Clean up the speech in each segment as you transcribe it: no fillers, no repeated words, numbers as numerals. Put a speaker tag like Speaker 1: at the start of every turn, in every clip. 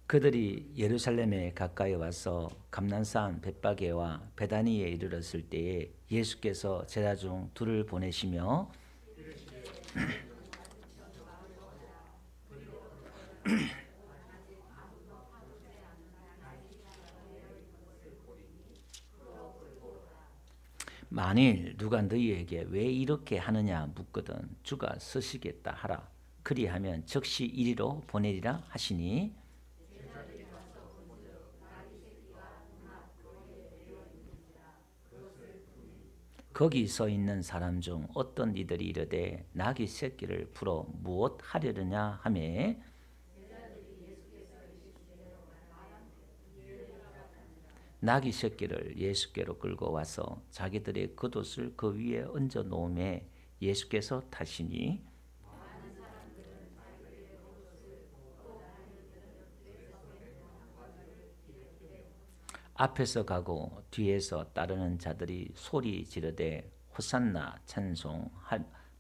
Speaker 1: 그들이 예루살렘에 가까이 와서 감난산 벳바게와 베다니에 이르렀을 때에 예수께서 제자 중 둘을 보내시며 만일 누가 너희에게 왜 이렇게 하느냐 묻거든 주가 서시겠다 하라. 그리하면 즉시 이리로 보내리라 하시니 거기 서 있는 사람 중 어떤 이들이 이르되 나귀 새끼를 풀어 무엇 하려느냐 하매 나귀 새끼를 예수께로 끌고 와서 자기들의 겉옷을 그 위에 얹어 놓음에 예수께서 타시니 앞에서 가고 뒤에서 따르는 자들이 소리 지르되 호산나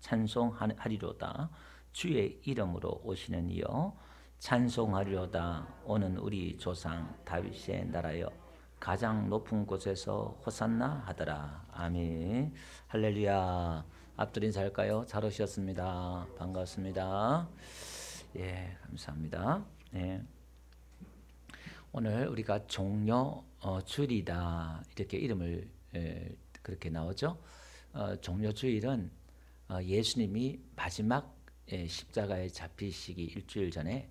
Speaker 1: 찬송하리로다. 주의 이름으로 오시는 이여 찬송하리로다. 오는 우리 조상 다윗의 나라여 가장 높은 곳에서 호산나 하더라. 아멘. 할렐루야. 앞들 인사할까요? 잘 오셨습니다. 반갑습니다. 예, 감사합니다. 예. 오늘 우리가 종려주일이다 이렇게 이름을 그렇게 나오죠. 종려주일은 예수님이 마지막 십자가에 잡히시기 일주일 전에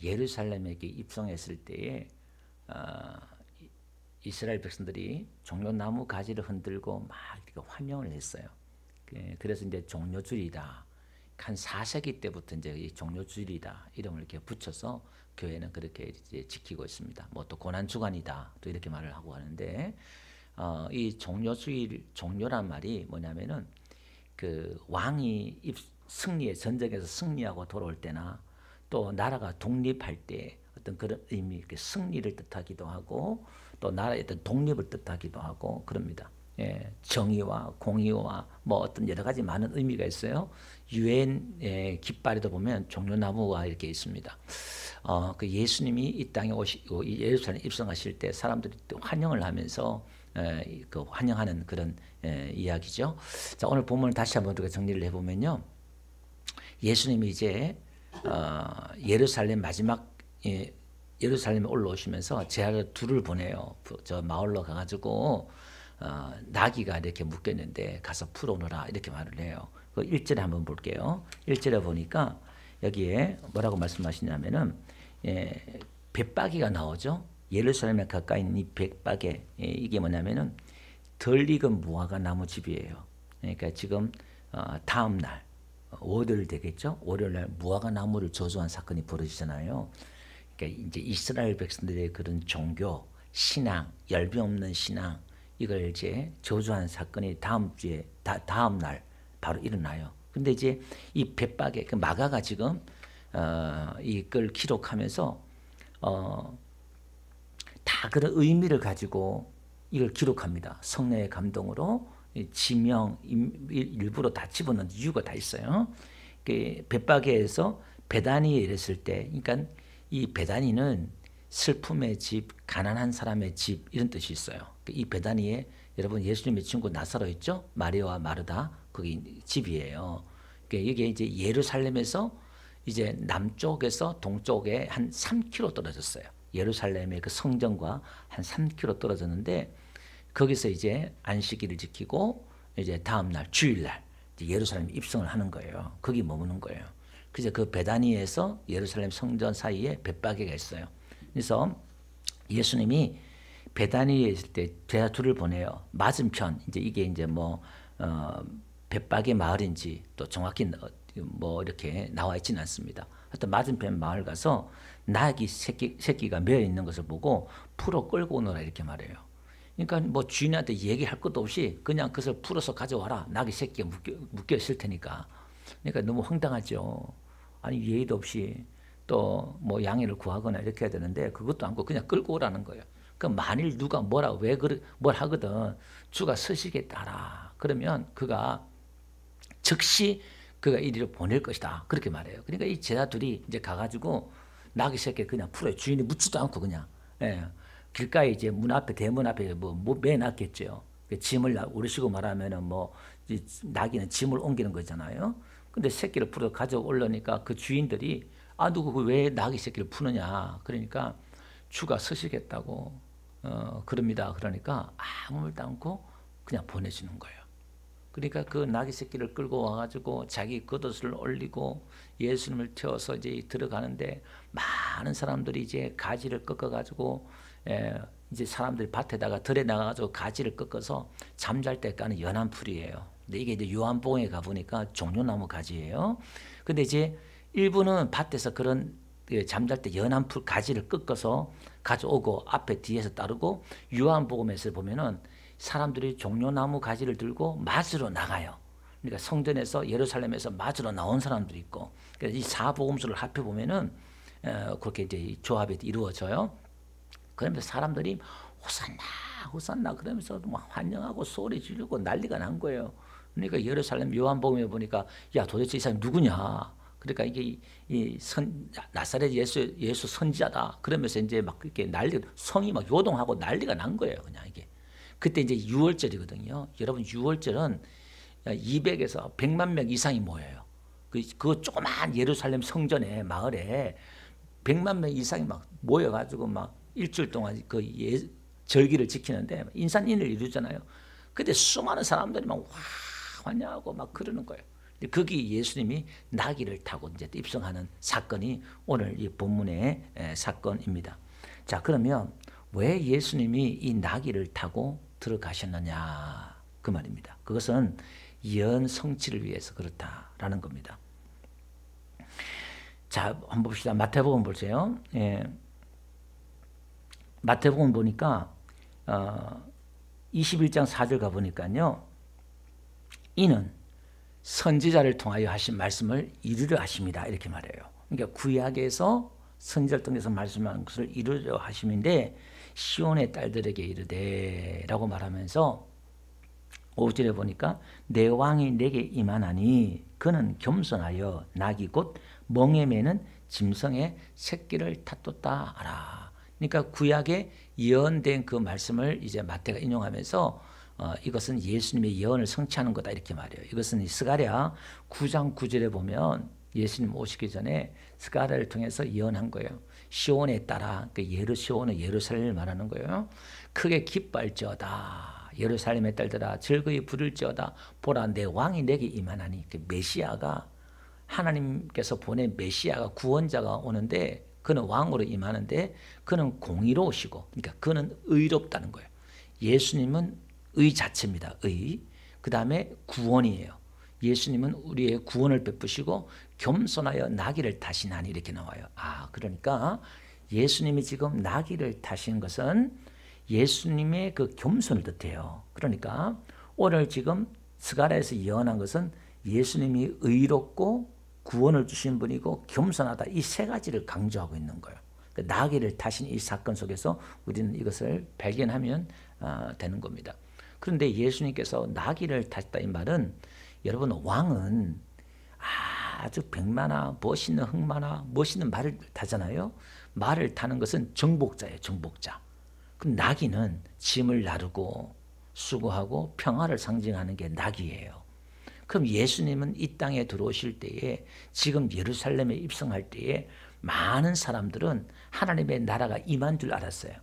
Speaker 1: 예루살렘에게 입성했을 때에 이스라엘 백성들이 종려나무 가지를 흔들고 막 이렇게 환영을 했어요. 그래서 이제 종려주일이다. 한 4세기 때부터 이제 이 종려주일이다 이름을 이렇게 붙여서 교회는 그렇게 이제 지키고 있습니다. 뭐 또 고난 주간이다 또 이렇게 말을 하고 하는데 이 종려주일 종려란 말이 뭐냐면은 그 왕이 승리의 전쟁에서 승리하고 돌아올 때나 또 나라가 독립할 때 어떤 그런 의미, 이렇게 승리를 뜻하기도 하고 또 나라의 어떤 독립을 뜻하기도 하고 그럽니다. 예, 정의와 공의와 뭐 어떤 여러 가지 많은 의미가 있어요. 유엔 깃발에도 보면 종려나무가 이렇게 있습니다. 그 예수님이 이 땅에 오시고 예루살렘에 입성하실 때 사람들이 또 환영을 하면서 그 환영하는 그런 이야기죠. 자, 오늘 본문을 다시 한번 우리가 정리를 해보면요. 예수님이 이제 예루살렘 마지막 예루살렘에 올라오시면서 제자를 둘을 보내요. 저 마을로 가가지고 나귀가 이렇게 묶였는데 가서 풀어오너라 이렇게 말을 해요. 그 1절에 한번 볼게요. 1절에 보니까 여기에 뭐라고 말씀하시냐면은 벳바기가 나오죠. 예루살렘에 가까이 있는 이 벳바게 이게 뭐냐면은 덜 익은 무화과 나무 집이에요. 그러니까 지금 다음 날 월요일 되겠죠. 월요일 날 무화과 나무를 저주한 사건이 벌어지잖아요. 그러니까 이제 이스라엘 백성들의 그런 종교, 신앙, 열병 없는 신앙 이걸 이제 저주한 사건이 다음 주에 다음 날 바로 일어나요. 근데 이제 이 벳바게 그 마가가 지금 이걸 기록하면서 다 그런 의미를 가지고 이걸 기록합니다. 성령의 감동으로 지명 일부러 다 집어넣은 이유가 다 있어요. 그 벳바게에서 베다니에 이랬을 때, 그러니까 이 베다니는 슬픔의 집, 가난한 사람의 집 이런 뜻이 있어요. 이 베다니에 여러분 예수님의 친구 나사로 있죠? 마리아와 마르다 거기 집이에요. 이게 이제 예루살렘에서 이제 남쪽에서 동쪽에 한 3km 떨어졌어요. 예루살렘의 그 성전과 한 3km 떨어졌는데 거기서 이제 안식일을 지키고 이제 다음 날 주일날 예루살렘 입성을 하는 거예요. 거기 머무는 거예요. 그래서 그 베다니에서 예루살렘 성전 사이에 벳바게가 있어요. 그래서 예수님이 베다니에 있을 때 제자 둘을 보내요. 맞은편 이게 이제 뭐 벳바게 마을인지 또 정확히 뭐 이렇게 나와 있지는 않습니다. 하여튼 맞은편 마을 가서 나귀 새끼가 매여 있는 것을 보고 풀어 끌고 오너라 이렇게 말해요. 그러니까 뭐 주인한테 얘기할 것도 없이 그냥 그것을 풀어서 가져와라. 나귀 새끼가 묶여 있을 테니까. 그러니까 너무 황당하죠. 아니 예의도 없이 또 뭐 양해를 구하거나 이렇게 해야 되는데 그것도 않고 그냥 끌고 오라는 거예요. 그 만일 누가 뭘 하거든 주가 서시겠다라. 그러면 그가 즉시 그가 이리로 보낼 것이다. 그렇게 말해요. 그러니까 이 제자들이 이제 가가지고 나귀 새끼 그냥 풀어요. 주인이 묻지도 않고 그냥. 예. 길가에 이제 문 앞에 대문 앞에 뭐 매놨겠죠. 짐을 우리식으로 말하면은 뭐 나귀는 짐을 옮기는 거잖아요. 근데 새끼를 풀어 가져 올려니까 그 주인들이 누구 왜 나귀 새끼를 푸느냐. 그러니까 주가 서시겠다고 그럽니다. 그러니까 아무 말도 않고 그냥 보내주는 거예요. 그러니까 그 나귀 새끼를 끌고 와가지고 자기 겉옷을 올리고 예수님을 태워서 이제 들어가는데 많은 사람들이 이제 가지를 꺾어가지고 이제 사람들이 밭에다가 들에 나가가지고 가지를 꺾어서 잠잘 때 까는 연한 풀이에요. 근데 이게 이제 요한복음에 가보니까 종려나무 가지예요. 근데 이제 일부는 밭에서 그런 잠잘 때 연한 풀 가지를 꺾어서 가져오고 앞에 뒤에서 따르고 요한복음에서 보면은 사람들이 종려나무 가지를 들고 맞으러 나가요. 그러니까 성전에서 예루살렘에서 맞으러 나온 사람들이 있고 그래서 이 사복음서를 합해 보면은 그렇게 이제 조합이 이루어져요. 그러면서 사람들이 호산나 호산나 그러면서 막 환영하고 소리 지르고 난리가 난 거예요. 그러니까 예루살렘 요한복음에 보니까 야 도대체 이 사람이 누구냐? 그러니까 이게 나사렛 예수 선지자다. 그러면서 이제 막 이렇게 성이 막 요동하고 난리가 난 거예요. 그냥 이게. 그때 이제 유월절이거든요. 여러분 유월절은 200에서 100만 명 이상이 모여요. 그 조그만 예루살렘 성전에 마을에 100만 명 이상이 막 모여가지고 막 일주일 동안 그 절기를 지키는데 인산인을 이루잖아요. 근데 수많은 사람들이 막 환영하고 막 그러는 거예요. 거기 예수님이 나귀를 타고 이제 입성하는 사건이 오늘 이 본문의 사건입니다. 자, 그러면 왜 예수님이 이 나귀를 타고 들어가셨느냐 그 말입니다. 그것은 예언 성취를 위해서 그렇다라는 겁니다. 자, 한번 봅시다. 마태복음 보세요. 마태복음 보니까 21장 4절 가보니까요. 이는 선지자를 통하여 하신 말씀을 이루려 하십니다. 이렇게 말해요. 그러니까 구약에서 선지자를 통해서 말씀한 것을 이루려 하심인데 시온의 딸들에게 이르되 라고 말하면서 5절에 보니까 내 왕이 내게 임하나니 그는 겸손하여 낙이 곧 멍에 매는 짐승의 새끼를 탔도다 하라. 그러니까 구약에 예언된 그 말씀을 이제 마태가 인용하면서 이것은 예수님의 예언을 성취하는 거다 이렇게 말해요. 이것은 스가랴 9장 9절에 보면 예수님 오시기 전에 스가랴를 통해서 예언한 거예요. 시온에 따라 그러니까 시온은 예루살렘을 말하는 거예요. 크게 기뻐할지어다. 예루살렘의 딸들아 즐거이 부를지어다. 보라 내 왕이 내게 임하나니. 그 메시아가 하나님께서 보낸 메시아가 구원자가 오는데 그는 왕으로 임하는데 그는 공의로우시고 그러니까 그는 의롭다는 거예요. 예수님은 의 자체입니다. 의. 그 다음에 구원이에요. 예수님은 우리의 구원을 베푸시고 겸손하여 나귀를 타시나니 이렇게 나와요. 그러니까 예수님이 지금 나귀를 타신 것은 예수님의 그 겸손을 뜻해요. 그러니까 오늘 지금 스가랴에서 예언한 것은 예수님이 의롭고 구원을 주신 분이고 겸손하다 이 세 가지를 강조하고 있는 거예요. 나귀를 타신 이 사건 속에서 우리는 이것을 발견하면 되는 겁니다. 그런데 예수님께서 나귀를 타셨다 이 말은 여러분 왕은 아주 백마나 멋있는 흑마나 멋있는 말을 타잖아요. 말을 타는 것은 정복자예요. 정복자. 그럼 나귀는 짐을 나르고 수고하고 평화를 상징하는 게 나귀예요. 그럼 예수님은 이 땅에 들어오실 때에 지금 예루살렘에 입성할 때에 많은 사람들은 하나님의 나라가 임한 줄 알았어요.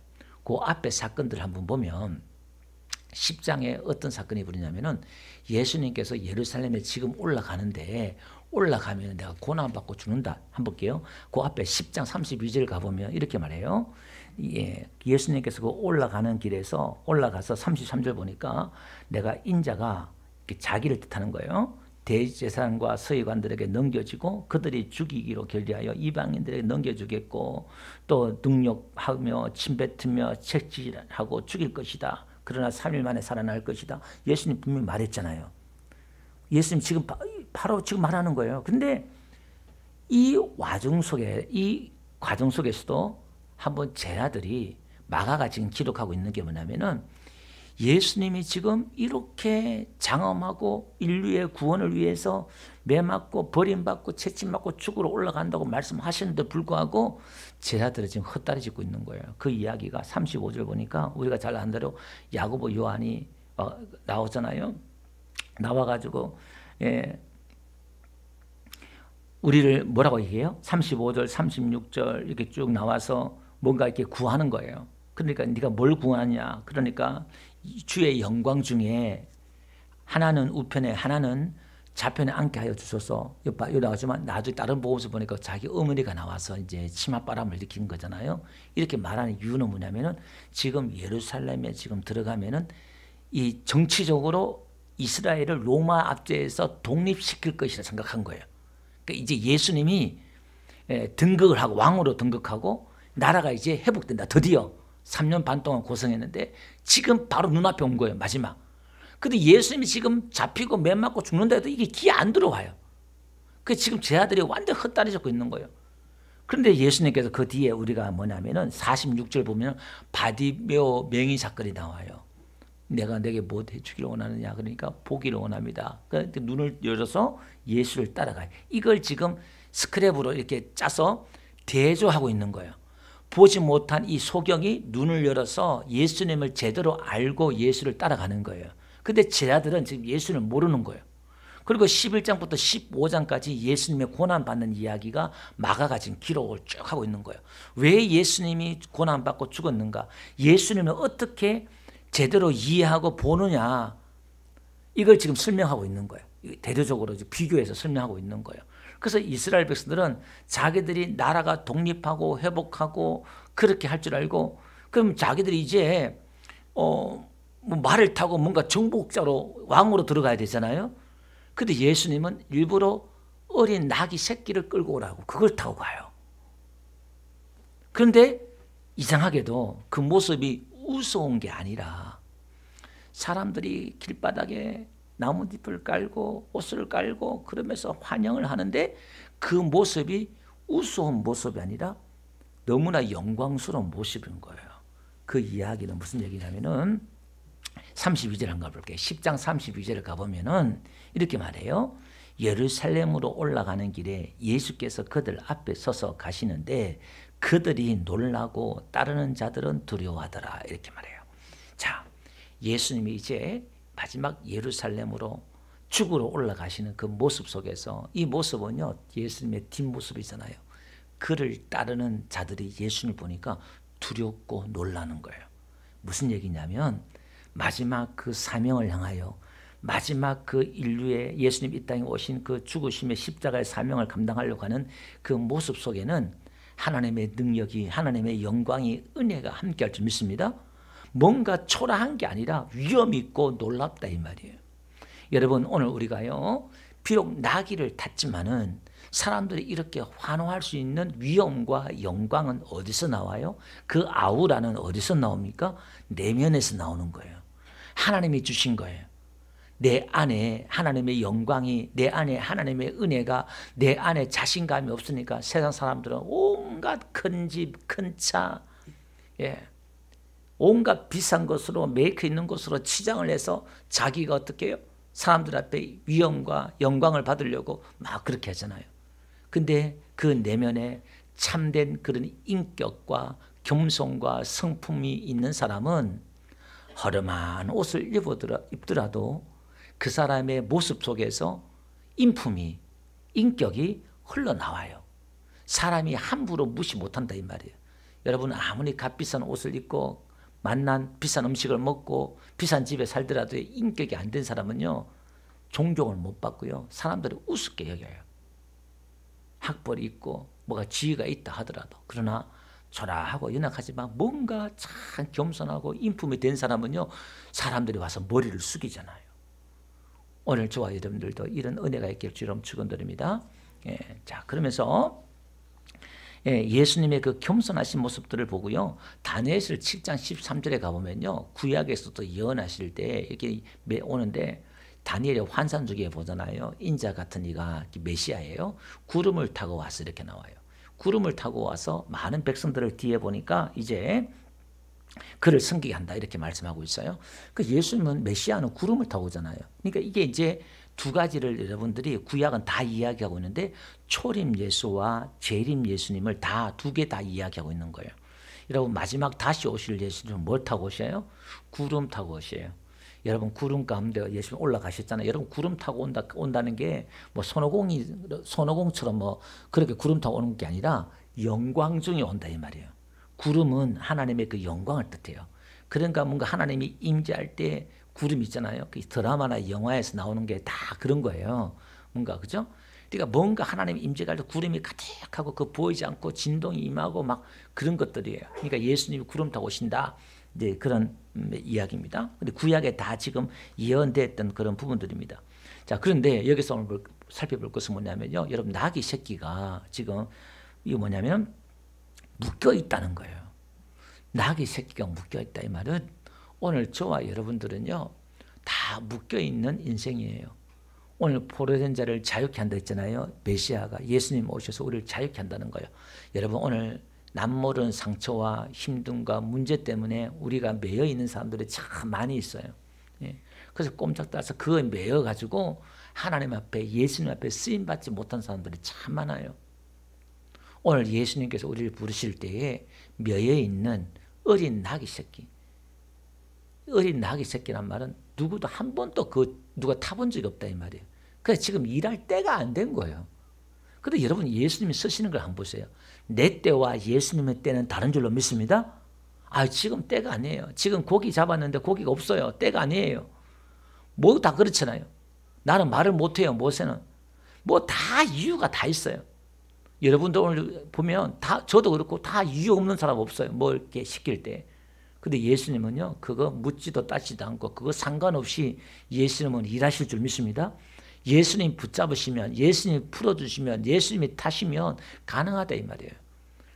Speaker 1: 그 앞에 사건들 한번 보면 10장에 어떤 사건이 벌어지냐면은 예수님께서 예루살렘에 지금 올라가는데 올라가면 내가 고난받고 죽는다. 한번 볼게요. 그 앞에 10장 32절 가보면 이렇게 말해요. 예수님께서 그 올라가는 길에서 올라가서 33절 보니까 내가 인자가 자기를 뜻하는 거예요. 대제사장과 서기관들에게 넘겨지고 그들이 죽이기로 결의하여 이방인들에게 넘겨주겠고 또 능욕하며 침뱉으며 채찍질하고 죽일 것이다. 그러나 3일 만에 살아날 것이다. 예수님 분명히 말했잖아요. 예수님 지금 바로 지금 말하는 거예요. 근데 이 과정 속에서도 한번 제자들이 마가가 지금 기록하고 있는 게 뭐냐면은 예수님이 지금 이렇게 장엄하고 인류의 구원을 위해서 매맞고 버림받고 채찍맞고 죽으러 올라간다고 말씀하시는데 불구하고 제자들은 지금 헛다리 짚고 있는 거예요. 그 이야기가 35절 보니까 우리가 잘 아는 대로 야고보 요한이 나오잖아요. 나와가지고 우리를 뭐라고 얘기해요? 35절 36절 이렇게 쭉 나와서 뭔가 이렇게 구하는 거예요. 그러니까 네가 뭘 구하냐? 그러니까 주의 영광 중에 하나는 우편에 하나는 좌편에 앉게 하여 주소서. 여기 나오지만 나중에 다른 보험서 보니까 자기 어머니가 나와서 이제 치맛바람을 일으킨 거잖아요. 이렇게 말하는 이유는 뭐냐면은 지금 예루살렘에 지금 들어가면은 이 정치적으로 이스라엘을 로마 압제에서 독립시킬 것이라 생각한 거예요. 그러니까 이제 예수님이 등극을 하고 왕으로 등극하고 나라가 이제 회복된다. 드디어 3년 반 동안 고생했는데 지금 바로 눈앞에 온 거예요. 마지막. 근데 예수님이 지금 잡히고 매 맞고 죽는다 해도 이게 귀에 안 들어와요. 그 지금 제 아들이 완전 헛다리 잡고 있는 거예요. 그런데 예수님께서 그 뒤에 우리가 뭐냐면은 46절 보면 바디메오 맹인 사건이 나와요. 내가 내게 뭐 해주기를 원하느냐. 그러니까 보기를 원합니다. 그러니까 눈을 열어서 예수를 따라가요. 이걸 지금 스크랩으로 이렇게 짜서 대조하고 있는 거예요. 보지 못한 이 소경이 눈을 열어서 예수님을 제대로 알고 예수를 따라가는 거예요. 근데 제자들은 지금 예수를 모르는 거예요. 그리고 11장부터 15장까지 예수님의 고난받는 이야기가 마가가 지금 기록을 쭉 하고 있는 거예요. 왜 예수님이 고난받고 죽었는가? 예수님을 어떻게 제대로 이해하고 보느냐? 이걸 지금 설명하고 있는 거예요. 대대적으로 비교해서 설명하고 있는 거예요. 그래서 이스라엘 백성들은 자기들이 나라가 독립하고 회복하고 그렇게 할 줄 알고 그럼 자기들이 이제 뭐 말을 타고 뭔가 정복자로 왕으로 들어가야 되잖아요. 근데 예수님은 일부러 어린 나귀 새끼를 끌고 오라고 그걸 타고 가요. 그런데 이상하게도 그 모습이 우스운 게 아니라 사람들이 길바닥에 나뭇잎을 깔고 옷을 깔고 그러면서 환영을 하는데 그 모습이 우스운 모습이 아니라 너무나 영광스러운 모습인 거예요. 그 이야기는 무슨 얘기냐면은 32절 한번 가볼게요. 10장 32절을 가보면은 이렇게 말해요. 예루살렘으로 올라가는 길에 예수께서 그들 앞에 서서 가시는데 그들이 놀라고 따르는 자들은 두려워하더라. 이렇게 말해요. 자, 예수님이 이제 마지막 예루살렘으로 죽으러 올라가시는 그 모습 속에서 이 모습은요. 예수님의 뒷모습이잖아요. 그를 따르는 자들이 예수님을 보니까 두렵고 놀라는 거예요. 무슨 얘기냐면 마지막 그 사명을 향하여 마지막 그 인류의 예수님 이 땅에 오신 그 죽으심의 십자가의 사명을 감당하려고 하는 그 모습 속에는 하나님의 능력이 하나님의 영광이 은혜가 함께할 줄 믿습니다. 뭔가 초라한 게 아니라 위험 있고 놀랍다 이 말이에요. 여러분 오늘 우리가요 비록 나귀를 탔지만은 사람들이 이렇게 환호할 수 있는 위엄과 영광은 어디서 나와요? 그 아우라는 어디서 나옵니까? 내면에서 나오는 거예요. 하나님이 주신 거예요. 내 안에 하나님의 영광이 내 안에 하나님의 은혜가 내 안에 자신감이 없으니까 세상 사람들은 온갖 큰 집, 큰 차, 온갖 비싼 것으로 메이크 있는 것으로 치장을 해서 자기가 어떻게 해요? 사람들 앞에 위엄과 영광을 받으려고 막 그렇게 하잖아요. 근데 그 내면에 참된 그런 인격과 겸손과 성품이 있는 사람은 허름한 옷을 입더라도 그 사람의 모습 속에서 인품이 인격이 흘러나와요. 사람이 함부로 무시 못한다 이 말이에요. 여러분 아무리 값비싼 옷을 입고 맛난 비싼 음식을 먹고 비싼 집에 살더라도 인격이 안 된 사람은요 존경을 못 받고요 사람들이 우습게 여겨요. 학벌이 있고 뭐가 지위가 있다 하더라도 그러나 초라하고 연약하지만 뭔가 참 겸손하고 인품이 된 사람은요 사람들이 와서 머리를 숙이잖아요. 오늘 저와 여러분들도 이런 은혜가 있길 주름 축원드립니다. 자 그러면서 예수님의 그 겸손하신 모습들을 보고요. 다니엘서 7장 13절에 가보면요. 구약에서도 예언하실 때 이렇게 오는데 다니엘의 환상 중에 보잖아요. 인자 같은 이가 메시아예요. 구름을 타고 와서 이렇게 나와요. 구름을 타고 와서 많은 백성들을 뒤에 보니까 이제 그를 섬기게 한다 이렇게 말씀하고 있어요. 그 예수님은 메시아는 구름을 타고 오잖아요. 그러니까 이게 이제 두 가지를 여러분들이 구약은 다 이야기하고 있는데 초림 예수와 재림 예수님을 다 두 개 다 이야기하고 있는 거예요. 여러분 마지막 다시 오실 예수님은 뭘 타고 오셔요? 구름 타고 오셔요. 여러분 구름 가운데 예수님 올라가셨잖아요. 여러분 구름 타고 온다는 게 뭐 손오공처럼 뭐 그렇게 구름 타고 오는 게 아니라 영광 중에 온다 이 말이에요. 구름은 하나님의 그 영광을 뜻해요. 그러니까 뭔가 하나님이 임재할 때 구름 있잖아요. 그 드라마나 영화에서 나오는 게 다 그런 거예요. 뭔가 그죠? 그러니까 뭔가 하나님 임재할 때 구름이 가득하고 그 보이지 않고 진동이 임하고 막 그런 것들이에요. 그러니까 예수님이 구름 타고 오신다. 이제 그런 이야기입니다. 근데 구약에 다 지금 예언됐던 그런 부분들입니다. 자, 그런데 여기서 오늘 살펴볼 것은 뭐냐면요. 여러분 나귀 새끼가 지금 이거 뭐냐면 묶여 있다는 거예요. 나귀 새끼가 묶여 있다 이 말은 오늘 저와 여러분들은요 다 묶여 있는 인생이에요. 오늘 포로된 자를 자유케 한다 했잖아요. 메시아가 예수님 오셔서 우리를 자유케 한다는 거예요. 여러분 오늘 남모른 상처와 힘듦과 문제 때문에 우리가 매여 있는 사람들이 참 많이 있어요. 예. 그래서 꼼짝 따라서 그거에 매여 가지고 하나님 앞에 예수님 앞에 쓰임 받지 못한 사람들이 참 많아요. 오늘 예수님께서 우리를 부르실 때에 매여 있는 어린 나귀 새끼, 어린 나귀 새끼란 말은 누구도 한 번도 누가 타본 적이 없다 이 말이에요. 그래서 지금 일할 때가 안 된 거예요. 그런데 여러분 예수님이 쓰시는 걸 한번 보세요. 내 때와 예수님의 때는 다른 줄로 믿습니다. 지금 때가 아니에요. 지금 고기 잡았는데 고기가 없어요. 때가 아니에요. 뭐 다 그렇잖아요. 나는 말을 못해요. 모세는. 뭐 다 이유가 다 있어요. 여러분도 오늘 보면 다 저도 그렇고 다 이유 없는 사람 없어요. 뭐 이렇게 시킬 때. 근데 예수님은요. 그거 묻지도 따지도 않고 그거 상관없이 예수님은 일하실 줄 믿습니다. 예수님 붙잡으시면 예수님 풀어주시면 예수님이 타시면 가능하다 이 말이에요.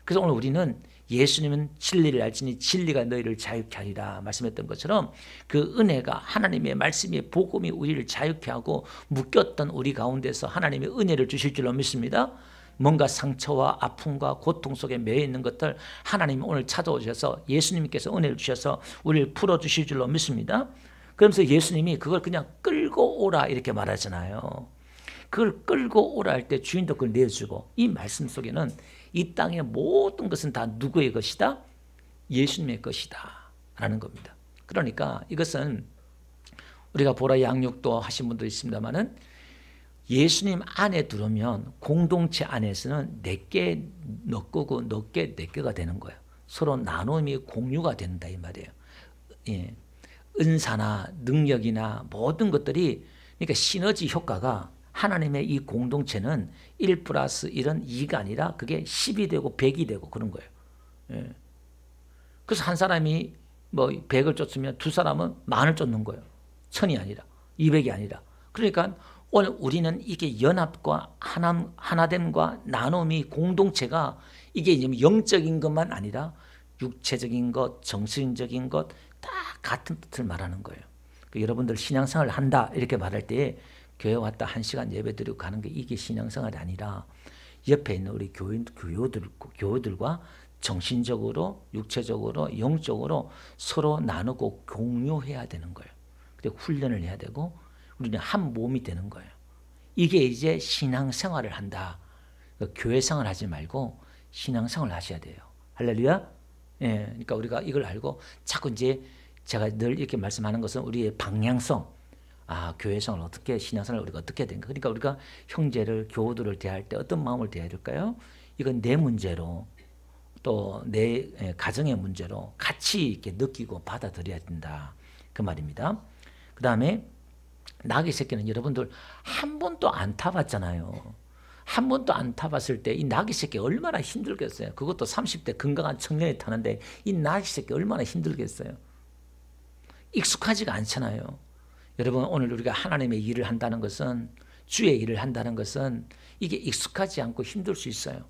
Speaker 1: 그래서 오늘 우리는 예수님은 진리를 알지니 진리가 너희를 자유케 하리라 말씀했던 것처럼 그 은혜가 하나님의 말씀이 복음이 우리를 자유케 하고 묶였던 우리 가운데서 하나님의 은혜를 주실 줄로 믿습니다. 뭔가 상처와 아픔과 고통 속에 매여 있는 것들 하나님이 오늘 찾아오셔서 예수님께서 은혜를 주셔서 우리를 풀어주실 줄로 믿습니다. 그러면서 예수님이 그걸 그냥 끌고 오라 이렇게 말하잖아요. 그걸 끌고 오라 할 때 주인도 그걸 내주고 이 말씀 속에는 이 땅의 모든 것은 다 누구의 것이다? 예수님의 것이다 라는 겁니다. 그러니까 이것은 우리가 보라 양육도 하신 분도 있습니다만은 예수님 안에 들어오면 공동체 안에서는 내게 너 거고 너게 내 거가 되는 거예요. 서로 나눔이 공유가 된다 이 말이에요. 예. 은사나 능력이나 모든 것들이 그러니까 시너지 효과가 하나님의 이 공동체는 1 플러스 1은 2가 아니라 그게 10이 되고 100이 되고 그런 거예요. 예. 그래서 한 사람이 뭐 100을 쫓으면 두 사람은 10,000을 쫓는 거예요. 1000이 아니라 200이 아니라. 그러니까 오늘 우리는 이게 연합과 하나됨과 나눔이 공동체가 이게 영적인 것만 아니라 육체적인 것, 정신적인 것 다 같은 뜻을 말하는 거예요. 여러분들 신앙생활을 한다 이렇게 말할 때 교회 왔다 1시간 예배드리고 가는 게 이게 신앙생활이 아니라 옆에 있는 우리 교우들과 정신적으로, 육체적으로, 영적으로 서로 나누고 공유해야 되는 거예요. 그리고 훈련을 해야 되고 우리는 한 몸이 되는 거예요. 이게 이제 신앙생활을 한다. 교회생활 하지 말고 신앙생활을 하셔야 돼요. 할렐루야. 예, 그러니까 우리가 이걸 알고 자꾸 이제 제가 늘 이렇게 말씀하는 것은 우리의 방향성, 교회생활을 어떻게 신앙생활을 우리가 어떻게 해야 되는가. 그러니까 우리가 형제를 교우들을 대할 때 어떤 마음을 대해야 될까요? 이건 내 문제로 또 내 가정의 문제로 같이 이렇게 느끼고 받아들여야 된다. 그 말입니다. 그 다음에 나귀 새끼는 여러분들 한 번도 안 타봤잖아요. 한 번도 안 타봤을 때 이 나귀 새끼 얼마나 힘들겠어요. 그것도 30대 건강한 청년이 타는데 이 나귀 새끼 얼마나 힘들겠어요. 익숙하지가 않잖아요. 여러분 오늘 우리가 하나님의 일을 한다는 것은 주의 일을 한다는 것은 이게 익숙하지 않고 힘들 수 있어요.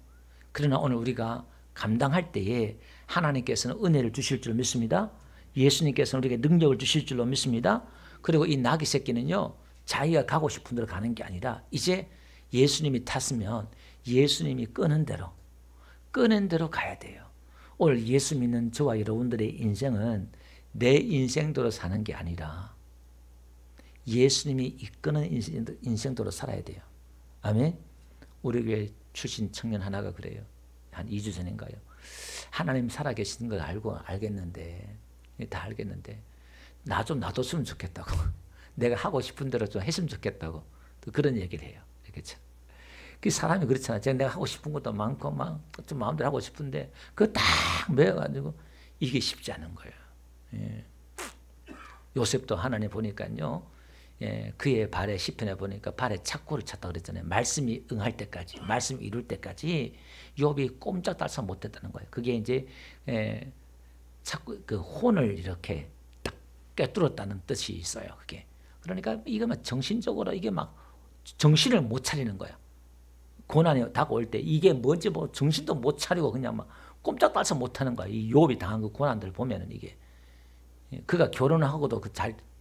Speaker 1: 그러나 오늘 우리가 감당할 때에 하나님께서는 은혜를 주실 줄 믿습니다. 예수님께서는 우리에게 능력을 주실 줄로 믿습니다. 그리고 이 나귀 새끼는요. 자기가 가고 싶은 데로 가는 게 아니라 이제 예수님이 탔으면 예수님이 끄는 대로 가야 돼요. 오늘 예수 믿는 저와 여러분들의 인생은 내 인생대로 사는 게 아니라 예수님이 이끄는 인생대로 살아야 돼요. 아멘. 우리 교회 출신 청년 하나가 그래요. 한 2주 전인가요. 하나님 살아계시는 걸 알겠는데 다 알겠는데 나 좀 놔뒀으면 좋겠다고. 내가 하고 싶은 대로 좀 했으면 좋겠다고. 또 그런 얘기를 해요. 그렇죠? 그 사람이 그렇잖아. 내가 하고 싶은 것도 많고 좀 마음대로 하고 싶은데 그거 딱 매여가지고 이게 쉽지 않은 거예요. 예. 요셉도 하나님 보니까요. 예, 그의 발에 시편에 보니까 발에 착고를 찼다 그랬잖아요. 말씀이 응할 때까지, 말씀이 이룰 때까지 욥이 꼼짝달싹 못했다는 거예요. 그게 이제 자꾸 그 혼을 이렇게 딱 꿰뚫었다는 뜻이 있어요. 그게 그러니까 이거 막 정신적으로 이게 막 정신을 못 차리는 거예요. 고난이 다가올 때 이게 뭔지 뭐 정신도 못 차리고 그냥 막 꼼짝달싹 못하는 거야. 이 욥이 당한 그 고난들 보면은 이게 그가 결혼을 하고도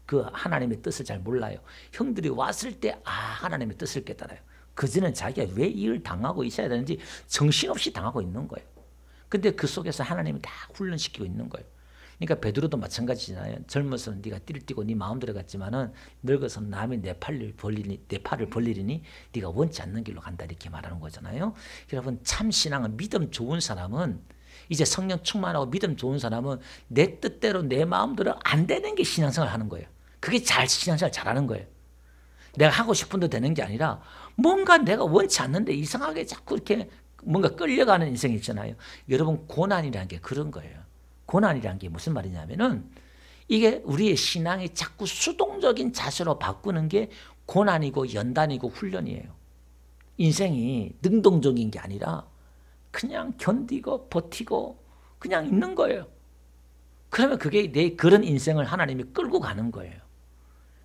Speaker 1: 그 하나님의 뜻을 잘 몰라요. 형들이 왔을 때 하나님의 뜻을 깨달아요. 그전엔 자기가 왜 이 일 당하고 있어야 되는지 정신없이 당하고 있는 거예요. 근데 그 속에서 하나님이 다 훈련시키고 있는 거예요. 그러니까 베드로도 마찬가지잖아요. 젊어서는 네가 띠를 띠고 네 마음대로 갔지만은 늙어서 남이 내 팔을 벌리니 네가 원치 않는 길로 간다 이렇게 말하는 거잖아요. 여러분 참 신앙은 믿음 좋은 사람은 이제 성령 충만하고 믿음 좋은 사람은 내 뜻대로 내 마음대로 안 되는 게 신앙생활 하는 거예요. 그게 신앙생활 잘하는 거예요. 내가 하고 싶은 대로 되는 게 아니라 뭔가 내가 원치 않는데 이상하게 자꾸 이렇게 뭔가 끌려가는 인생이 있잖아요. 여러분 고난이라는 게 그런 거예요. 고난이라는 게 무슨 말이냐면은 이게 우리의 신앙이 자꾸 수동적인 자세로 바꾸는 게 고난이고 연단이고 훈련이에요. 인생이 능동적인 게 아니라 그냥 견디고 버티고 그냥 있는 거예요. 그러면 그게 내 그런 인생을 하나님이 끌고 가는 거예요.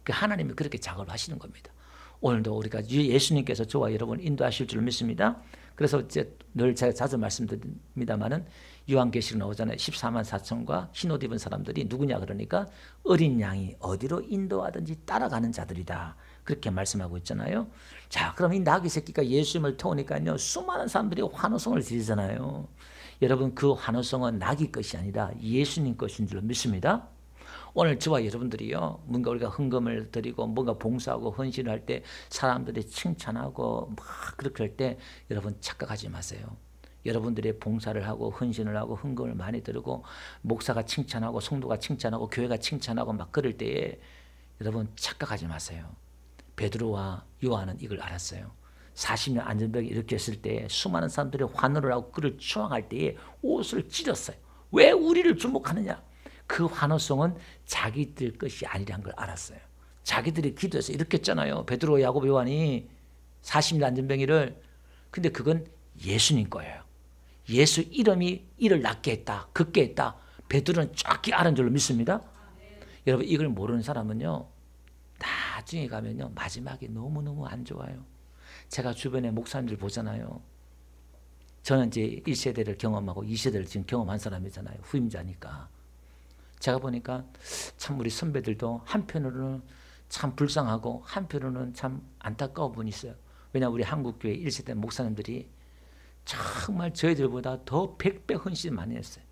Speaker 1: 하나님이 그렇게 작업을 하시는 겁니다. 오늘도 우리가 예수님께서 저와 여러분 인도하실 줄 믿습니다. 그래서 이제 늘 제가 자주 말씀드립니다만은 요한계시록 나오잖아요. 14만 4천과 흰옷 입은 사람들이 누구냐 그러니까 어린 양이 어디로 인도하든지 따라가는 자들이다. 그렇게 말씀하고 있잖아요. 자, 그럼 이 나귀 새끼가 예수님을 태우니까요. 수많은 사람들이 환호성을 지르잖아요. 여러분 그 환호성은 나귀 것이 아니라 예수님 것인 줄 믿습니다. 오늘 저와 여러분들이요. 뭔가 우리가 헌금을 드리고 뭔가 봉사하고 헌신을 할 때 사람들이 칭찬하고 막 그렇게 할 때 여러분 착각하지 마세요. 여러분들이 봉사를 하고 헌신을 하고 헌금을 많이 드리고 목사가 칭찬하고 성도가 칭찬하고 교회가 칭찬하고 막 그럴 때에 여러분 착각하지 마세요. 베드로와 요한은 이걸 알았어요. 40년 안전병이 일으켰을 때 수많은 사람들이 환호를 하고 그를 추앙할 때에 옷을 찢었어요. 왜 우리를 주목하느냐? 그 환호성은 자기들 것이 아니라는 걸 알았어요. 자기들이 기도해서 일으켰잖아요. 베드로, 야고보, 요한이 40년 안전병이를. 근데 그건 예수님 거예요. 예수 이름이 이를 낫게 했다. 걷게 했다. 베드로는 쫙 알은 줄로 믿습니다. 여러분 이걸 모르는 사람은요. 나중에 가면요. 마지막에 너무너무 안 좋아요. 제가 주변에 목사님들 보잖아요. 저는 이제 1세대를 경험하고 2세대를 지금 경험한 사람이잖아요. 후임자니까. 제가 보니까 참 우리 선배들도 한편으로는 참 불쌍하고 한편으로는 참 안타까운 분이 있어요. 왜냐하면 우리 한국교회 1세대 목사님들이 정말 저희들보다 더 100배 헌신 많이 했어요.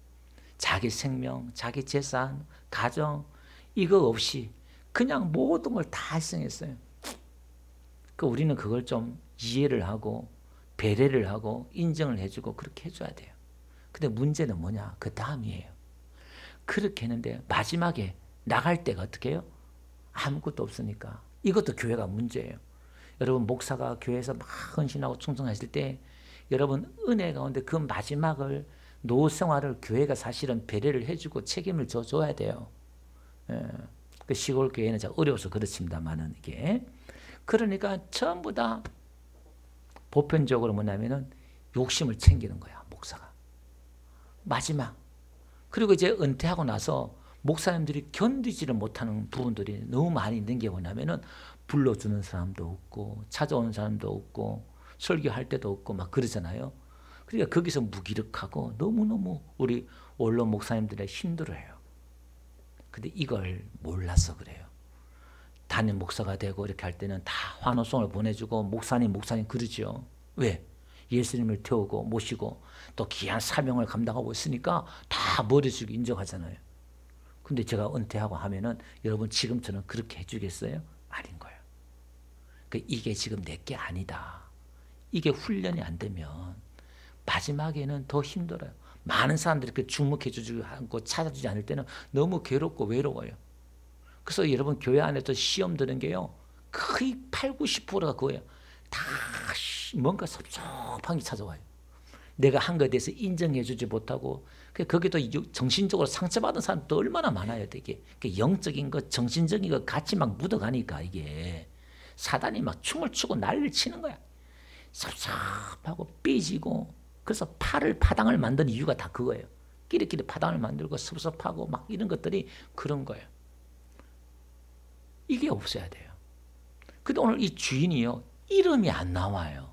Speaker 1: 자기 생명, 자기 재산, 가정 이거 없이 그냥 모든 걸 다 희생했어요. 우리는 그걸 좀 이해를 하고 배려를 하고 인정을 해주고 그렇게 해줘야 돼요. 근데 문제는 뭐냐? 그 다음이에요. 그렇게 했는데 마지막에 나갈 때가 어떻게 해요? 아무것도 없으니까. 이것도 교회가 문제예요. 여러분 목사가 교회에서 막 헌신하고 충성하실 때 여러분 은혜 가운데 그 마지막을 노후 생활을 교회가 사실은 배려를 해주고 책임을 져줘야 돼요. 그 시골 교회는 좀 어려워서 그렇습니다만은 이게 그러니까 전부 다 보편적으로 뭐냐면은 욕심을 챙기는 거야 목사가 마지막. 그리고 이제 은퇴하고 나서 목사님들이 견디지를 못하는 부분들이 너무 많이 있는 게 뭐냐면은 불러주는 사람도 없고 찾아오는 사람도 없고 설교할 때도 없고 막 그러잖아요. 그러니까 거기서 무기력하고 너무너무 우리 원로 목사님들이 힘들어해요. 근데 이걸 몰라서 그래요. 담임 목사가 되고 이렇게 할 때는 다 환호성을 보내주고 목사님 그러죠. 왜? 예수님을 태우고 모시고 또 귀한 사명을 감당하고 있으니까 다 머리숙 인정하잖아요. 근데 제가 은퇴하고 하면은 여러분 지금처럼 그렇게 해주겠어요? 아닌 거예요. 이게 지금 내게 아니다. 이게 훈련이 안 되면 마지막에는 더 힘들어요. 많은 사람들이 그 주목해주지 않고 찾아주지 않을 때는 너무 괴롭고 외로워요. 그래서 여러분 교회 안에서 시험 드는 게요. 거의 8, 90%가 그거예요. 다 뭔가 섭섭한 게 찾아와요. 내가 한 것에 대해서 인정해주지 못하고 거기도 정신적으로 상처받은 사람도 얼마나 많아요. 되게 영적인 것, 정신적인 것 같이 막 묻어가니까 이게 사단이 막 춤을 추고 난리를 치는 거야. 섭섭하고 삐지고 그래서 파당을 만든 이유가 다 그거예요. 끼리끼리 파당을 만들고 섭섭하고 막 이런 것들이 그런 거예요. 이게 없어야 돼요. 근데 오늘 이 주인이요. 이름이 안 나와요.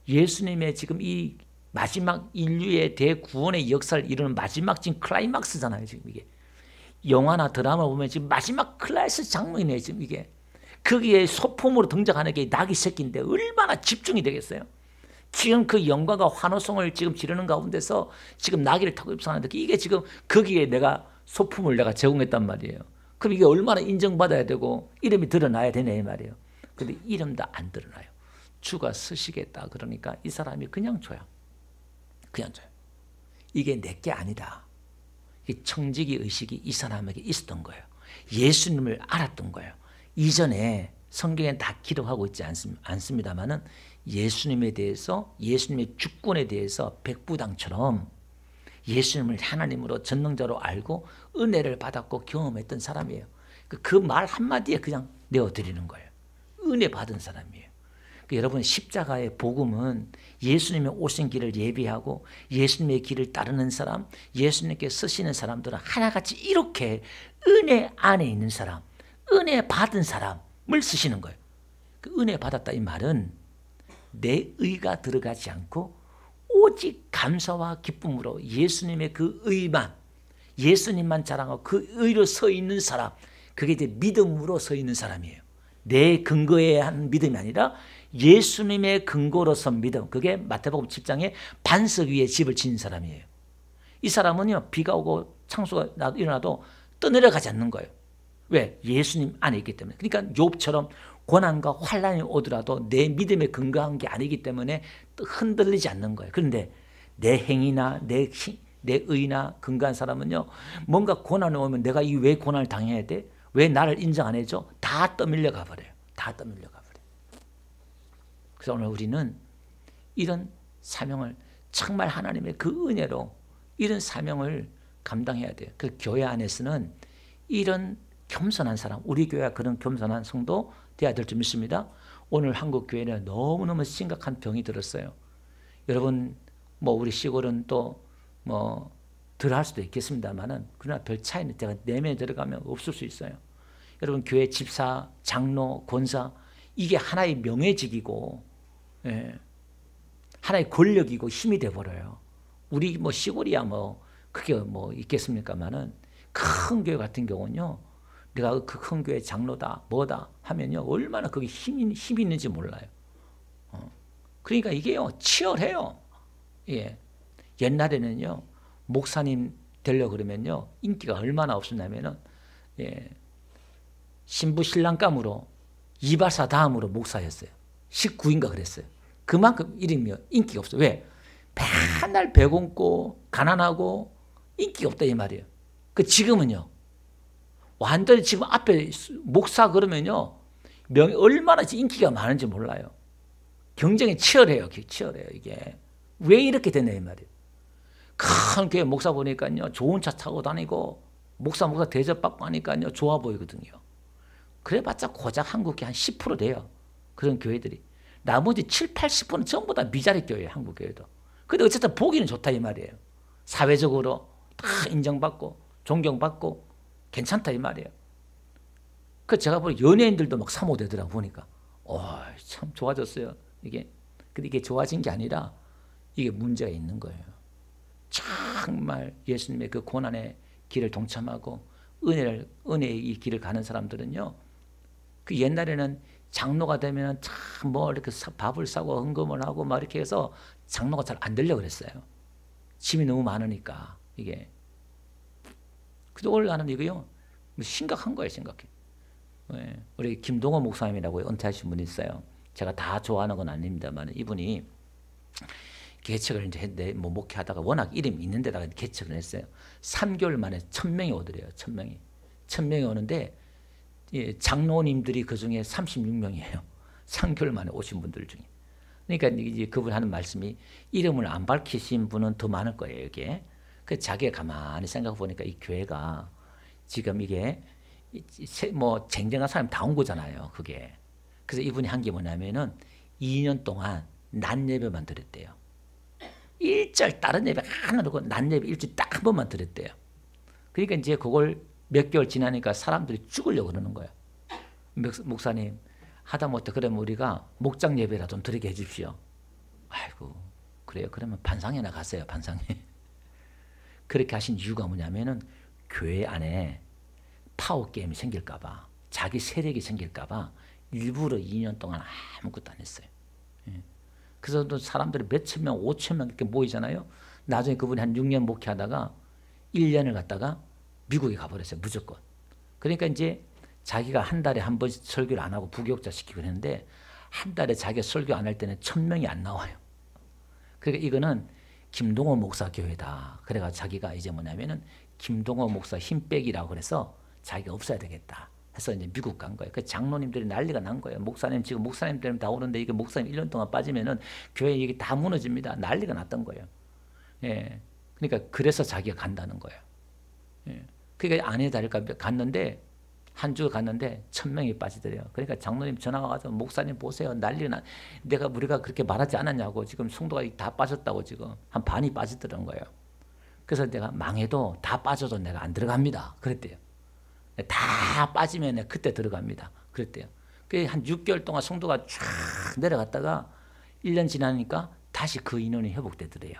Speaker 1: 예수님의 지금 이 마지막 인류의 대구원의 역사를 이루는 마지막 지금 클라이막스잖아요. 지금 이게. 영화나 드라마 보면 지금 마지막 클라이스 장면이네요. 지금 이게. 거기에 소품으로 등장하는 게 나귀 새끼인데 얼마나 집중이 되겠어요? 지금 그 영광과 환호성을 지금 지르는 가운데서 지금 나귀를 타고 입성하는데 이게 지금 거기에 내가 소품을 내가 제공했단 말이에요. 그럼 이게 얼마나 인정받아야 되고 이름이 드러나야 되네 이 말이에요. 근데 이름도 안 드러나요. 주가 쓰시겠다 그러니까 이 사람이 그냥 줘요. 그냥 줘요. 이게 내게 아니다. 이 청지기 의식이 이 사람에게 있었던 거예요. 예수님을 알았던 거예요. 이전에 성경에 다 기록하고 있지 않습니다만은 예수님에 대해서 예수님의 주권에 대해서 백부당처럼 예수님을 하나님으로 전능자로 알고 은혜를 받았고 경험했던 사람이에요. 그 말 한마디에 그냥 내어드리는 거예요. 은혜 받은 사람이에요. 여러분 십자가의 복음은 예수님의 오신 길을 예비하고 예수님의 길을 따르는 사람, 예수님께 쓰시는 사람들은 하나같이 이렇게 은혜 안에 있는 사람, 은혜 받은 사람을 쓰시는 거예요. 그 은혜 받았다 이 말은 내 의가 들어가지 않고 오직 감사와 기쁨으로 예수님의 그 의만, 예수님만 자랑하고 그 의로 서 있는 사람, 그게 이제 믿음으로 서 있는 사람이에요. 내 근거에 한 믿음이 아니라 예수님의 근거로서 믿음. 그게 마태복음 7장에 반석 위에 집을 지은 사람이에요. 이 사람은요, 비가 오고 창수가 일어나도 떠내려가지 않는 거예요. 왜? 예수님 안에 있기 때문에. 그러니까 욥처럼 고난과 환난이 오더라도 내 믿음에 근거한 게 아니기 때문에 흔들리지 않는 거예요. 그런데 내 행위나 내 의나 근거한 사람은요, 뭔가 고난이 오면 내가 이 왜 고난을 당해야 돼? 왜 나를 인정 안 해줘? 다 떠밀려 가버려요. 다 떠밀려 가버려요. 그래서 오늘 우리는 이런 사명을 정말 하나님의 그 은혜로 이런 사명을 감당해야 돼요. 그 교회 안에서는 이런 겸손한 사람, 우리 교회가 그런 겸손한 성도 되어야 될 줄 믿습니다. 오늘 한국 교회는 너무너무 심각한 병이 들었어요. 여러분 뭐 우리 시골은 또 뭐 덜 할 수도 있겠습니다만은 그러나 별 차이는 제가 내면에 들어가면 없을 수 있어요. 여러분 교회 집사, 장로, 권사 이게 하나의 명예직이고 하나의 권력이고 힘이 돼버려요. 우리 뭐 시골이야 뭐 그게 뭐 있겠습니까만은 큰 교회 같은 경우는요. 내가 그 큰 교회 장로다 뭐다 하면요. 얼마나 그게 힘이 있는지 몰라요. 그러니까 이게요. 치열해요. 예. 옛날에는요. 목사님 되려고 그러면요. 인기가 얼마나 없었냐면은 예. 신부 신랑감으로 이발사 다음으로 목사였어요. 19인가 그랬어요. 그만큼 이름이요. 인기가 없어요. 왜? 맨날 배고프고 가난하고 인기가 없다 이 말이에요. 그 지금은요. 완전히 지금 앞에 목사 그러면요. 얼마나 인기가 많은지 몰라요. 경쟁이 치열해요. 치열해요. 이게. 왜 이렇게 됐냐 이 말이에요. 큰 교회 목사 보니까요. 좋은 차 타고 다니고 목사 대접받고 하니까요. 좋아 보이거든요. 그래봤자 고작 한국에 한 10% 돼요. 그런 교회들이. 나머지 7, 80%는 전부 다 미자리 교회예요. 한국 교회도. 근데 어쨌든 보기는 좋다 이 말이에요. 사회적으로 다 인정받고 존경받고 괜찮다 이 말이에요. 그 제가 보니 연예인들도 막 사모되더라고 보니까. 참 좋아졌어요. 이게. 근데 이게 좋아진 게 아니라 이게 문제가 있는 거예요. 정말 예수님의 그 고난의 길을 동참하고 은혜의 이 길을 가는 사람들은요. 그 옛날에는 장로가 되면 참 뭐 이렇게 밥을 싸고 헌금을 하고 막 이렇게 해서 장로가 잘 안 되려고 그랬어요. 짐이 너무 많으니까 이게. 그동안 나는 이거요 심각한 거예요, 심각해. 네. 우리 김동호 목사님이라고 은퇴하신 분이 있어요. 제가 다 좋아하는 건 아닙니다만 이분이 개척을 이제 했는데 뭐 목회하다가 워낙 이름이 있는 데다가 개척을 했어요. 3개월 만에 1000명이 오더래요. 1000명이. 1000명이 오는데 예, 장로님들이 그중에 36명이에요. 3개월 만에 오신 분들 중에. 그러니까 이제 그분 하는 말씀이 이름을 안 밝히신 분은 더 많을 거예요, 이게. 그 자기가 가만히 생각해 보니까 이 교회가 지금 이게 뭐 쟁쟁한 사람 다 온 거잖아요, 그게. 그래서 이분이 한 게 뭐냐면은 2년 동안 낮 예배만 드렸대요. 일절 다른 예배 하나도 없고 낮 예배 일주일 딱 한 번만 드렸대요. 그러니까 이제 그걸 몇 개월 지나니까 사람들이 죽으려고 그러는 거예요. 목사님 하다못해 그러면 우리가 목장 예배라 좀 드리게 해주십시오. 아이고 그래요. 그러면 반상회나 가세요. 반상회. 그렇게 하신 이유가 뭐냐면은 교회 안에 파워게임이 생길까 봐, 자기 세력이 생길까 봐 일부러 2년 동안 아무것도 안 했어요. 그래서 또 사람들이 몇천 명, 5천 명 이렇게 모이잖아요. 나중에 그분이 한 6년 목회하다가 1년을 갔다가 미국에 가버렸어요. 무조건. 그러니까 이제 자기가 한 달에 한 번씩 설교를 안 하고 부교육자 시키고 그랬는데 한 달에 자기가 설교 안 할 때는 1000명이 안 나와요. 그러니까 이거는 김동호 목사 교회다. 그래가지고 자기가 이제 뭐냐면은 김동호 목사 힘 빼기라고 그래서 자기가 없어야 되겠다 해서 이제 미국 간 거예요. 그 장로님들이 난리가 난 거예요. 목사님 지금 목사님 때문에 다 오는데 이게 목사님 1년 동안 빠지면은 교회 이게 다 무너집니다. 난리가 났던 거예요. 예. 그러니까 그래서 자기가 간다는 거예요. 예. 그러니까 아내 다릴까 갔는데 한 주 갔는데 1000명이 빠지더래요. 그러니까 장로님 전화가 와서 목사님 보세요. 난리나. 우리가 그렇게 말하지 않았냐고. 지금 성도가 다 빠졌다고 지금 한 반이 빠지더라는 거예요. 그래서 내가 망해도 다 빠져도 내가 안 들어갑니다. 그랬대요. 다 빠지면 그때 들어갑니다. 그랬대요. 그 한 6개월 동안 성도가 쫙 내려갔다가 1년 지나니까 다시 그 인원이 회복되더래요.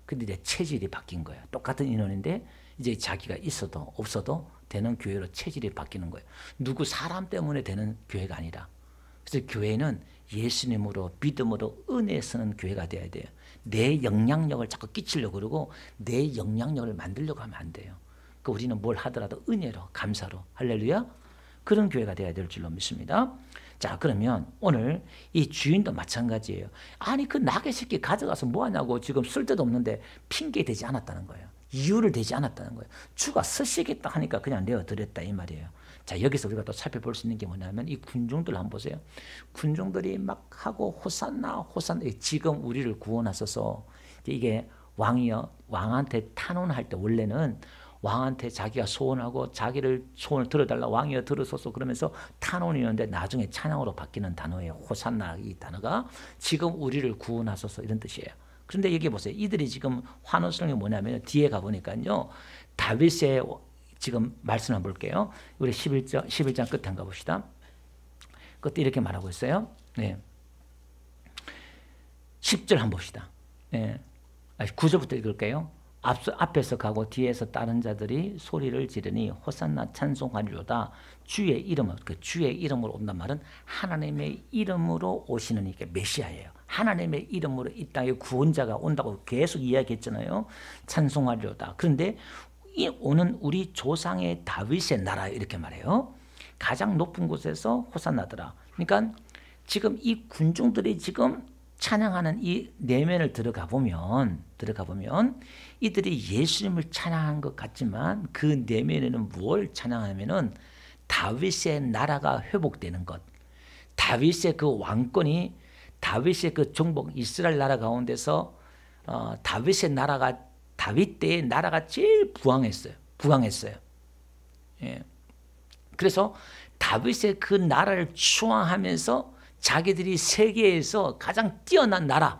Speaker 1: 근데 이제 체질이 바뀐 거예요. 똑같은 인원인데 이제 자기가 있어도 없어도 되는 교회로 체질이 바뀌는 거예요. 누구 사람 때문에 되는 교회가 아니라. 그래서 교회는 예수님으로 믿음으로 은혜에 서는 교회가 돼야 돼요. 내 영향력을 자꾸 끼치려고 그러고 내 영향력을 만들려고 하면 안 돼요. 그 우리는 뭘 하더라도 은혜로 감사로 할렐루야 그런 교회가 돼야 될 줄로 믿습니다. 자 그러면 오늘 이 주인도 마찬가지예요. 아니 그 나귀 새끼 가져가서 뭐하냐고 지금 쓸데도 없는데 핑계 대지 않았다는 거예요. 이유를 대지 않았다는 거예요. 주가 쓰시겠다 하니까 그냥 내어드렸다 이 말이에요. 자 여기서 우리가 또 살펴볼 수 있는 게 뭐냐면 이 군중들 한번 보세요. 군중들이 막 하고 호산나 호산나 지금 우리를 구원하소서. 이게 왕이요 왕한테 탄원할 때 원래는 왕한테 자기가 소원하고 자기를 소원을 들어달라 왕이여 들으소서 그러면서 탄원이었는데 나중에 찬양으로 바뀌는 단어예요. 호산나 이 단어가 지금 우리를 구원하소서 이런 뜻이에요. 그런데 여기 보세요. 이들이 지금 환호성이 뭐냐면 뒤에 가보니까요. 다윗의 지금 말씀 한번 볼게요. 우리 11장 끝에 한번 가봅시다. 그것도 이렇게 말하고 있어요. 네. 10절 한번 봅시다. 네. 9절부터 읽을게요. 앞에서 가고 뒤에서 다른 자들이 소리를 지르니 호산나 찬송하리로다. 주의 이름을 그 주의 이름으로 온단 말은 하나님의 이름으로 오시는 이게 메시아예요. 하나님의 이름으로 이 땅에 구원자가 온다고 계속 이야기했잖아요. 찬송하리로다. 그런데 이 오는 우리 조상의 다윗의 나라 이렇게 말해요. 가장 높은 곳에서 호산나더라. 그러니까 지금 이 군중들이 지금 찬양하는 이 내면을 들어가 보면 이들이 예수님을 찬양한 것 같지만 그 내면에는 뭘 찬양하면은 다윗의 나라가 회복되는 것, 다윗의 그 왕권이 다윗의 그 종복 이스라엘 나라 가운데서 다윗의 나라가 다윗 때의 나라가 제일 부강했어요. 예. 그래서 다윗의 그 나라를 추앙하면서 자기들이 세계에서 가장 뛰어난 나라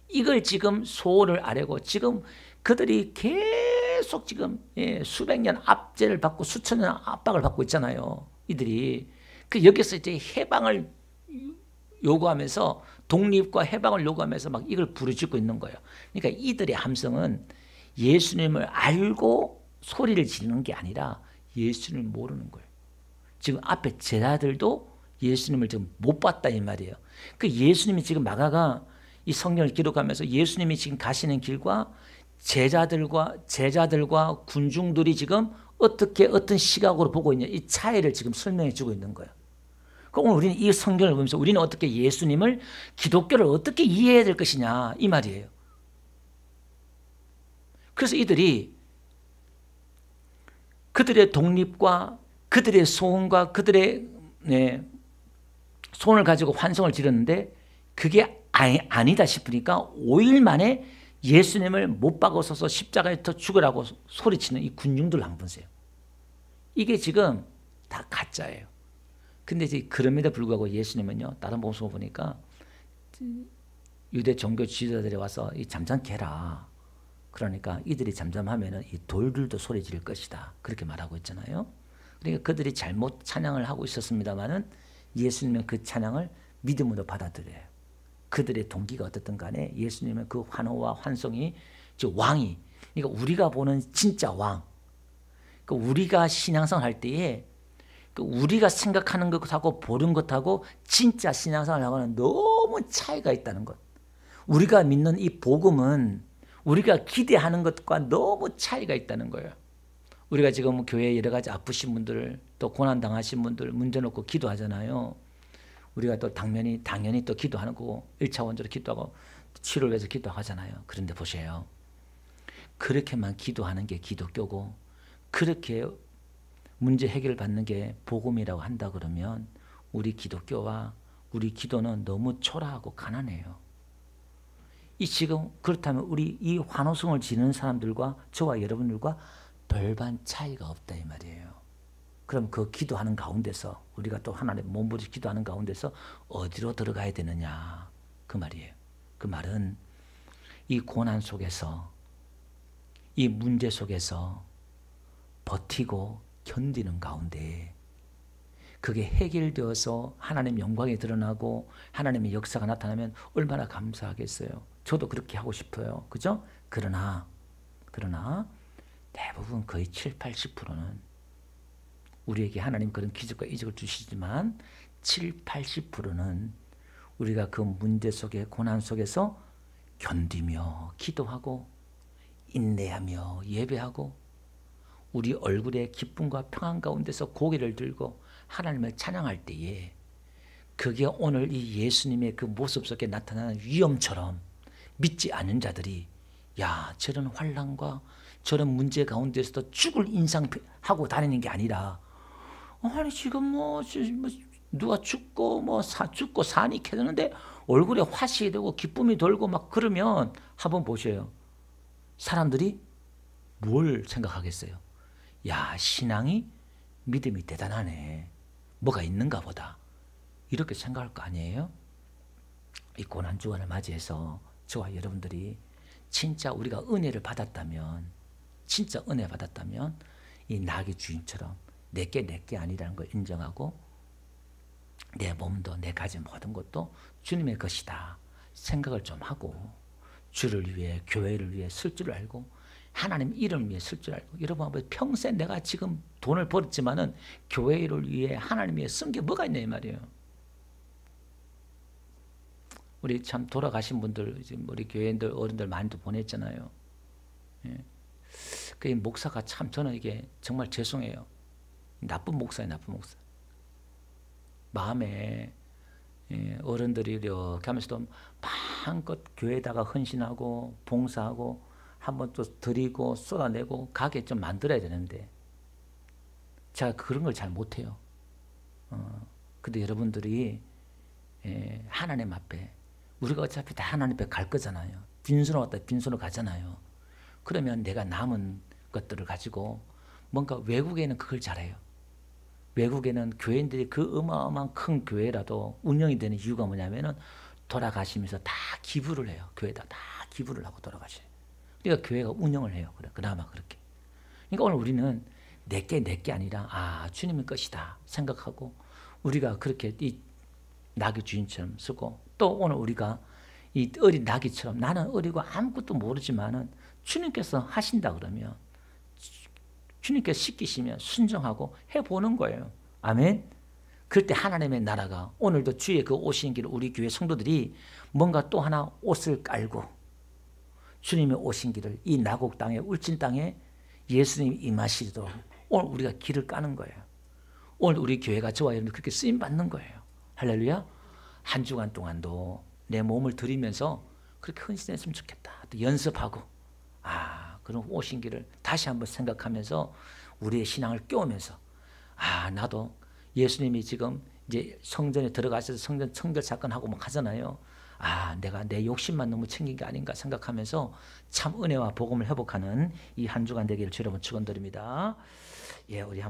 Speaker 1: 이걸 지금 소원을 아뢰고 지금 그들이 계속 지금 수백 년 압제를 받고 수천 년 압박을 받고 있잖아요. 이들이 그 여기서 이제 해방을 요구하면서 독립과 해방을 요구하면서 막 이걸 부르짖고 있는 거예요. 그러니까 이들의 함성은 예수님을 알고 소리를 지르는 게 아니라 예수님을 모르는 거예요. 지금 앞에 제자들도 예수님을 지금 못 봤다 이 말이에요. 그 예수님이 지금 마가가 이 성경을 기록하면서 예수님이 지금 가시는 길과 제자들과 군중들이 지금 어떻게 어떤 시각으로 보고 있냐 이 차이를 지금 설명해 주고 있는 거예요. 그럼 오늘 우리는 이 성경을 보면서 우리는 어떻게 예수님을 기독교를 어떻게 이해해야 될 것이냐 이 말이에요. 그래서 이들이 그들의 독립과 그들의 소원과 그들의 소원을 가지고 환성을 지렀는데 그게 아니다 싶으니까 5일 만에 예수님을 못 박아서서 십자가에 더 죽으라고 소리치는 이 군중들 한번 보세요. 이게 지금 다 가짜예요. 근데 이제 그럼에도 불구하고 예수님은요, 다른 모습을 보니까 유대 종교 지도자들이 와서 이 잠잠케 해라. 그러니까 이들이 잠잠하면은 이 돌들도 소리 지를 것이다. 그렇게 말하고 있잖아요. 그러니까 그들이 잘못 찬양을 하고 있었습니다만은 예수님은 그 찬양을 믿음으로 받아들여요. 그들의 동기가 어떻든 간에 예수님은 그 환호와 환성이 즉 왕이 그러니까 우리가 보는 진짜 왕. 그러니까 우리가 신앙생활 할 때에 우리가 생각하는 것하고 보는 것하고 진짜 신앙생활을 하고는 너무 차이가 있다는 것. 우리가 믿는 이 복음은 우리가 기대하는 것과 너무 차이가 있다는 거예요. 우리가 지금 교회에 여러 가지 아프신 분들 또 고난당하신 분들 문제 놓고 기도하잖아요. 우리가 또 당연히 또 기도하는 거고 1차원적으로 기도하고 치료를 위해서 기도하잖아요. 그런데 보세요. 그렇게만 기도하는 게 기독교고 그렇게 문제 해결을 받는 게 복음이라고 한다 그러면 우리 기독교와 우리 기도는 너무 초라하고 가난해요. 이 지금 그렇다면 우리 이 환호성을 지는 사람들과 저와 여러분들과 별반 차이가 없다 이 말이에요. 그럼 그 기도하는 가운데서 우리가 또 하나님 몸부림 기도하는 가운데서 어디로 들어가야 되느냐 그 말이에요. 그 말은 이 고난 속에서 이 문제 속에서 버티고 견디는 가운데 그게 해결되어서 하나님의 영광이 드러나고 하나님의 역사가 나타나면 얼마나 감사하겠어요. 저도 그렇게 하고 싶어요. 그죠? 그러나 대부분 거의 7, 80%는 우리에게 하나님 그런 기적과 이적을 주시지만 7, 80%는 우리가 그 문제 속에 고난 속에서 견디며 기도하고 인내하며 예배하고 우리 얼굴에 기쁨과 평안 가운데서 고개를 들고 하나님을 찬양할 때에 그게 오늘 이 예수님의 그 모습 속에 나타나는 위엄처럼 믿지 않는 자들이 야 저런 환난과 저런 문제 가운데서도 죽을 인상하고 다니는 게 아니라 아니 지금 뭐 누가 죽고 죽고 산이 캐졌는데 얼굴에 화식이 되고 기쁨이 돌고 막 그러면 한번 보세요. 사람들이 뭘 생각하겠어요? 야 신앙이 믿음이 대단하네. 뭐가 있는가 보다. 이렇게 생각할 거 아니에요? 이 고난주간을 맞이해서 저와 여러분들이 진짜 우리가 은혜를 받았다면 진짜 은혜 받았다면 이 낙의 주인처럼 내게 아니라는 걸 인정하고 내 몸도 내 가진 모든 것도 주님의 것이다 생각을 좀 하고 주를 위해 교회를 위해 쓸 줄 알고 하나님 이름을 위해 쓸 줄 알고 여러분 평생 내가 지금 돈을 벌었지만은 교회를 위해 하나님 위해 쓴 게 뭐가 있냐 이 말이에요. 우리 참 돌아가신 분들 지금 우리 교회인들 어른들 많이 또 보냈잖아요. 예. 그 목사가 참 저는 이게 정말 죄송해요. 나쁜 목사예요, 나쁜 목사. 마음에 어른들이 이렇게 하면서도 마음껏 교회에다가 헌신하고 봉사하고 한번 또 드리고 쏟아내고 가게 좀 만들어야 되는데 제가 그런 걸 잘 못해요. 근데 여러분들이 하나님 앞에 우리가 어차피 다 하나님 앞에 갈 거잖아요. 빈손으로 왔다 빈손으로 가잖아요. 그러면 내가 남은 것들을 가지고 뭔가 외국에는 그걸 잘해요. 외국에는 교회인들이 그 어마어마한 큰 교회라도 운영이 되는 이유가 뭐냐면은 돌아가시면서 다 기부를 해요. 교회에다 다 기부를 하고 돌아가셔요. 그러니까 교회가 운영을 해요. 그나마 그렇게. 그러니까 오늘 우리는 내게 아니라 주님의 것이다 생각하고 우리가 그렇게 이 낙의 주인처럼 쓰고 또 오늘 우리가 이 어린 낙이처럼 나는 어리고 아무것도 모르지만은 주님께서 하신다 그러면 주님께서 시키시면 순종하고 해보는 거예요. 아멘. 그럴 때 하나님의 나라가 오늘도 주의 그 오신 길을 우리 교회 성도들이 뭔가 또 하나 옷을 깔고 주님의 오신 길을 이 나곡 땅에 울진 땅에 예수님이 임하시도록 오늘 우리가 길을 까는 거예요. 오늘 우리 교회가 저와 여러분들 그렇게 쓰임 받는 거예요. 할렐루야. 한 주간 동안도 내 몸을 들이면서 그렇게 헌신했으면 좋겠다. 또 연습하고 그런 오신 길을 다시 한번 생각하면서 우리의 신앙을 깨우면서 나도 예수님이 지금 이제 성전에 들어가셔서 성전 청결 사건하고 막 하잖아요. 내가 내 욕심만 너무 챙긴 게 아닌가 생각하면서 참 은혜와 복음을 회복하는 이 한 주간 되기를 주여 여러분 축원드립니다. 예, 우리